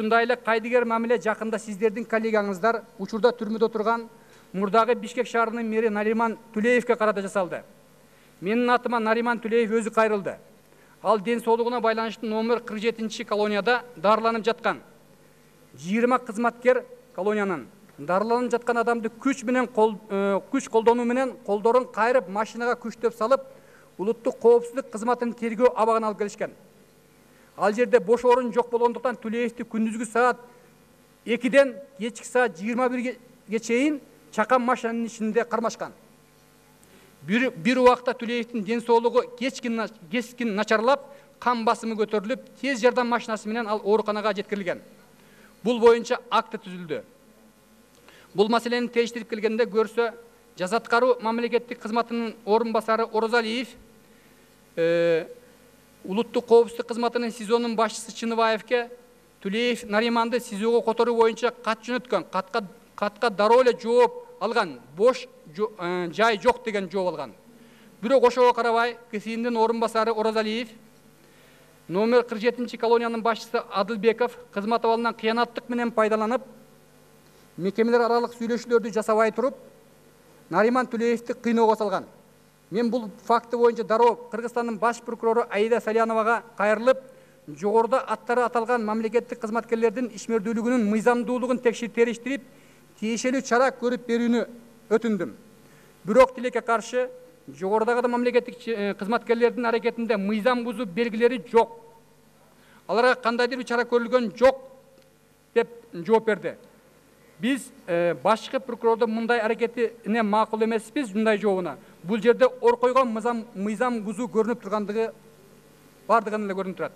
ушундай эле кайдыгер мамиле жакында сиздердин коллегаңыздар учурда түрмөдө турган мурдагы Бишкек шаарынын мэри Нариман Түлеевке карата жасалды. Менин атыма Нариман Түлеев өзү кайрылды. Ал ден соолугуна байланыштуу номер 47 колонияда дарыланып жаткан. 20 кызматкер колониянын дарыланып жаткан адамды күч колдонуу менен колдорун кайрып машинага күчтөп салып, улуттук коопсуздук кызматынын тергөө абагына алып келишкен. Ал жерде бош орун жок болгондуктан Түлеевди күндүзгү саат 2-ден кечки саат 21-ге чейин чакан машинанын ичинде кармашкан. Bir убакта Түлеевдин ден соолугу кескин начарлап, кан басымы көтөрүлүп, тез жардам машинасы менен ал ооруканага жеткирилген. Бул боюнча акт түзүлдү. Бул маселени териштирип келгенде көрсө, жаза аткаруу мамлекеттик кызматынын орун басары Орозалиев улуттук коопсуздук кызматынын СИЗОнун башчысы Чыныбаевке Түлеев Нариманды СИЗОго которуу боюнча кат жөнөткөн, катка дароо эле жооп алган, бош жай жок деген жооп алган. Бирок ошого карабай, КСИНдин орун басары Орозалиев номер 47 колониянын башчысы Адылбеков кызмат абалынан кыянаттык менен пайдаланып, мекемелер аралык сүйлөшүүлөрдү жасабай туруп, Нариман Түлеевди кыйноого салган. Мен бул факты боюнча дароо Кыргызстандын баш прокурору Аида Саляновага кайрылып, жогоруда аттары аталган мамлекеттик кызматкерлердин ишмердүүлүгүнүн мыйзамдуулугун териштирип, тиешелүү чара көрүп берүүнү өтүндүм. Бирок тилекке каршы жогорудагы мамлекеттик кызматкерлердин аракетинде мыйзам бузуу белгилери жок. Аларга кандайдыр бир чара көрүлгөн жок деп жооп берди. Биз башкы прокурордун мындай аракетине макул эмеспиз, мындай жообуна. Бул жерде ор койгон мыйзам бузуу көрүнүп тургандыгы бардыгын эле көрүнүп турат.